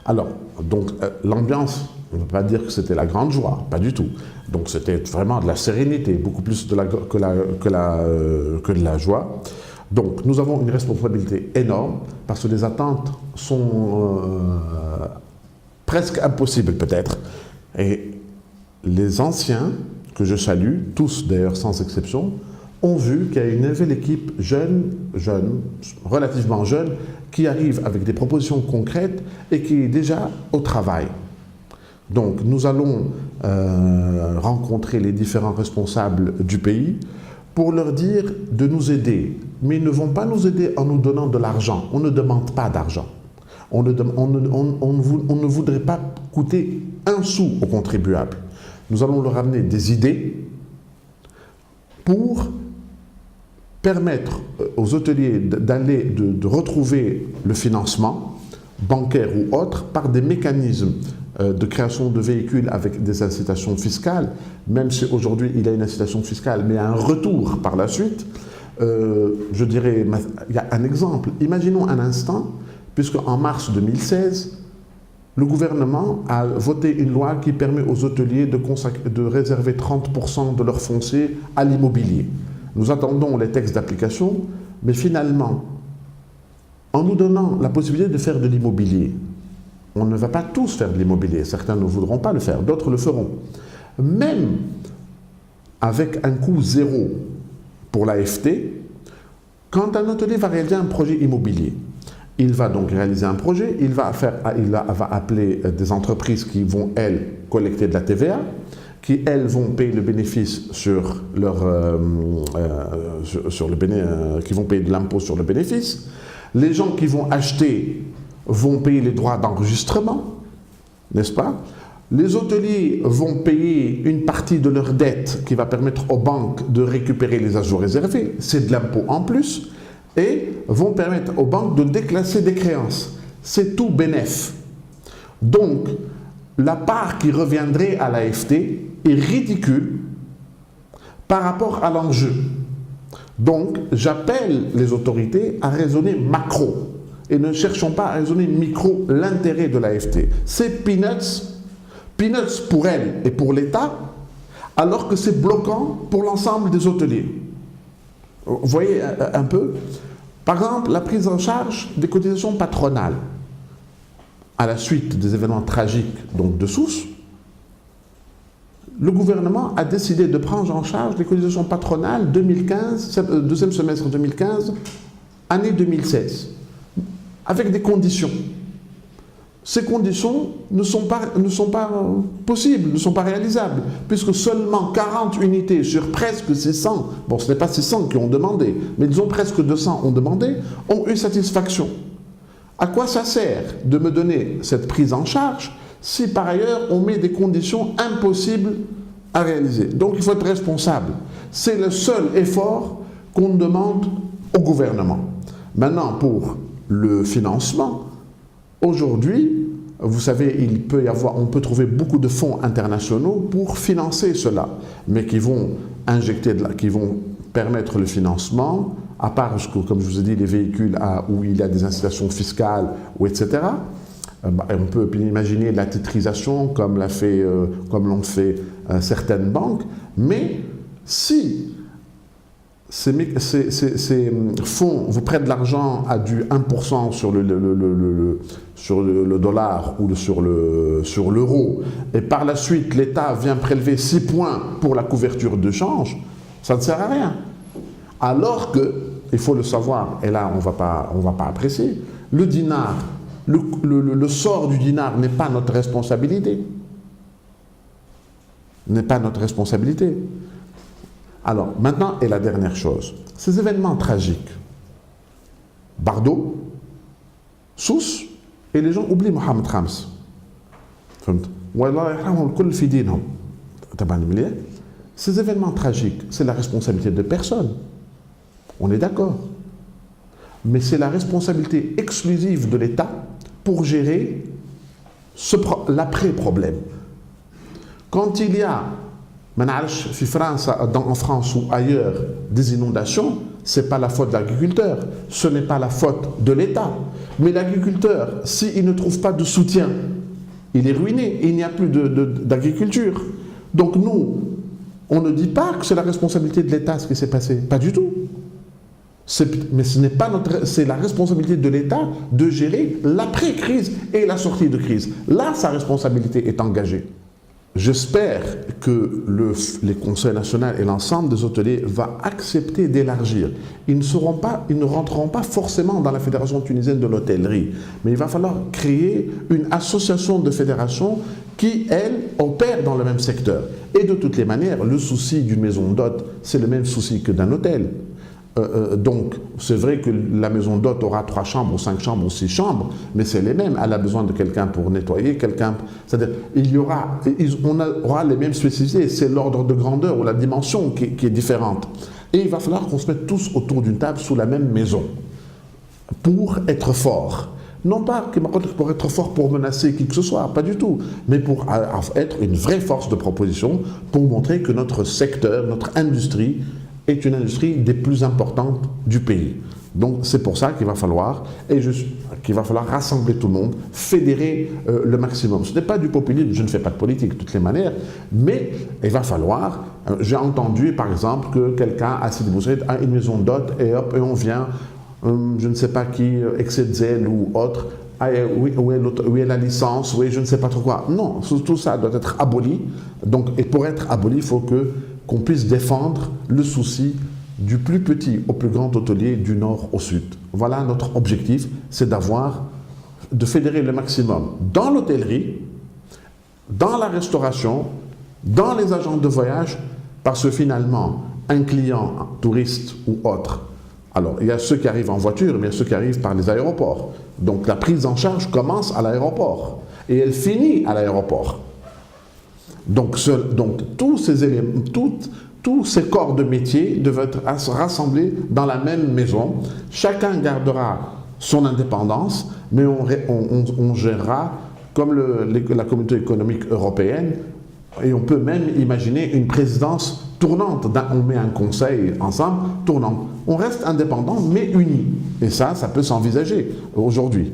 Alors, donc, l'ambiance, on ne peut pas dire que c'était la grande joie, pas du tout. Donc, c'était vraiment de la sérénité, beaucoup plus de que de la joie. Donc, nous avons une responsabilité énorme, parce que les attentes sont presque impossibles, peut-être. Et les anciens, que je salue, tous d'ailleurs sans exception, ont vu qu'il y a une nouvelle équipe jeune, relativement jeune, qui arrive avec des propositions concrètes et qui est déjà au travail. Donc nous allons rencontrer les différents responsables du pays pour leur dire de nous aider. Mais ils ne vont pas nous aider en nous donnant de l'argent. On ne demande pas d'argent. On ne voudrait pas coûter un sou aux contribuables. Nous allons leur amener des idées pour permettre aux hôteliers de retrouver le financement, bancaire ou autre, par des mécanismes de création de véhicules avec des incitations fiscales, même si aujourd'hui il y a une incitation fiscale, mais un retour par la suite. Je dirais, il y a un exemple. Imaginons un instant, puisque en mars 2016, le gouvernement a voté une loi qui permet aux hôteliers de réserver 30% de leur foncier à l'immobilier. Nous attendons les textes d'application, mais finalement, en nous donnant la possibilité de faire de l'immobilier, on ne va pas tous faire de l'immobilier, certains ne voudront pas le faire, d'autres le feront. Même avec un coût zéro pour l'AFT, quand un hôtelier va réaliser un projet immobilier, il va donc réaliser un projet, il va appeler des entreprises qui vont, elles, collecter de la TVA, qui, elles, vont payer le bénéfice sur leur... qui vont payer de l'impôt sur le bénéfice. Les gens qui vont acheter vont payer les droits d'enregistrement, n'est-ce pas? Les hôteliers vont payer une partie de leur dette qui va permettre aux banques de récupérer les ajouts réservés, c'est de l'impôt en plus, et vont permettre aux banques de déclasser des créances. C'est tout bénef. Donc, la part qui reviendrait à l'AFT est ridicule par rapport à l'enjeu. Donc, j'appelle les autorités à raisonner macro et ne cherchons pas à raisonner micro l'intérêt de l'AFT. C'est peanuts pour elle et pour l'État, alors que c'est bloquant pour l'ensemble des hôteliers. Vous voyez un peu? Par exemple, la prise en charge des cotisations patronales. À la suite des événements tragiques donc de Sousse, le gouvernement a décidé de prendre en charge les cotisations patronales 2015, deuxième semestre 2015, année 2016, avec des conditions. Ces conditions ne sont pas possibles, ne sont pas réalisables, puisque seulement 40 unités sur presque 600, bon ce n'est pas 600 qui ont demandé, mais disons presque 200 ont demandé, ont eu satisfaction. À quoi ça sert de me donner cette prise en charge si par ailleurs on met des conditions impossibles à réaliser? Donc il faut être responsable. C'est le seul effort qu'on demande au gouvernement. Maintenant pour le financement, aujourd'hui, vous savez, on peut trouver beaucoup de fonds internationaux pour financer cela, mais qui vont qui vont permettre le financement, à part, comme je vous ai dit, les véhicules où il y a des incitations fiscales, ou etc. On peut imaginer la titrisation comme l'ont fait certaines banques, mais si ces fonds vous prêtent de l'argent à du 1% sur le dollar ou sur l'euro, et par la suite l'État vient prélever 6 points pour la couverture de change, ça ne sert à rien. Alors que, il faut le savoir, et là on va pas apprécier, le dinar, le sort du dinar n'est pas notre responsabilité. N'est pas notre responsabilité. Alors, maintenant, et la dernière chose, ces événements tragiques, Bardo, Sousse, et les gens oublient Mohamed Khams. Ces événements tragiques, c'est la responsabilité de personne. On est d'accord. Mais c'est la responsabilité exclusive de l'État pour gérer l'après-problème. Quand il y a en France ou ailleurs des inondations, ce n'est pas la faute de l'agriculteur, ce n'est pas la faute de l'État. Mais l'agriculteur, s'il ne trouve pas de soutien, il est ruiné, il n'y a plus d'agriculture. Donc nous, on ne dit pas que c'est la responsabilité de l'État ce qui s'est passé, pas du tout. Mais ce n'est pas c'est la responsabilité de l'État de gérer l'après-crise et la sortie de crise. Là, sa responsabilité est engagée. J'espère que les conseils nationaux et l'ensemble des hôteliers vont accepter d'élargir. Ils ne rentreront pas forcément dans la Fédération tunisienne de l'hôtellerie, mais il va falloir créer une association de fédérations qui, elle, opère dans le même secteur. Et de toutes les manières, le souci d'une maison d'hôte, c'est le même souci que d'un hôtel. Donc, c'est vrai que la maison d'hôte aura 3 chambres, ou 5 chambres, ou 6 chambres, mais c'est les mêmes. Elle a besoin de quelqu'un pour nettoyer, c'est-à-dire, on aura les mêmes spécificités. C'est l'ordre de grandeur ou la dimension qui est différente. Et il va falloir qu'on se mette tous autour d'une table sous la même maison pour être fort. Non pas pour être fort pour menacer qui que ce soit, pas du tout, mais pour être une vraie force de proposition, pour montrer que notre secteur, notre industrie, est une industrie des plus importantes du pays. Donc c'est pour ça qu'il va falloir, rassembler tout le monde, fédérer le maximum. Ce n'est pas du populisme, je ne fais pas de politique de toutes les manières, mais il va falloir, j'ai entendu par exemple que quelqu'un à Sidi Bouzid a une maison d'hôte et hop, et on vient, je ne sais pas qui, Exedzel ou autre, où est la licence, où est je ne sais pas trop quoi. Non, tout ça doit être aboli. Donc, et pour être aboli, il faut qu'on puisse défendre le souci du plus petit au plus grand hôtelier du nord au sud. Voilà notre objectif, c'est de fédérer le maximum dans l'hôtellerie, dans la restauration, dans les agents de voyage, parce que finalement, un client, un touriste ou autre, alors il y a ceux qui arrivent en voiture, mais il y a ceux qui arrivent par les aéroports. Donc la prise en charge commence à l'aéroport et elle finit à l'aéroport. Donc tous ces éléments, tous ces corps de métier doivent être rassemblés dans la même maison. Chacun gardera son indépendance, mais on gérera comme la communauté économique européenne, et on peut même imaginer une présidence tournante. On met un conseil ensemble, tournant. On reste indépendant, mais unis. Et ça peut s'envisager aujourd'hui.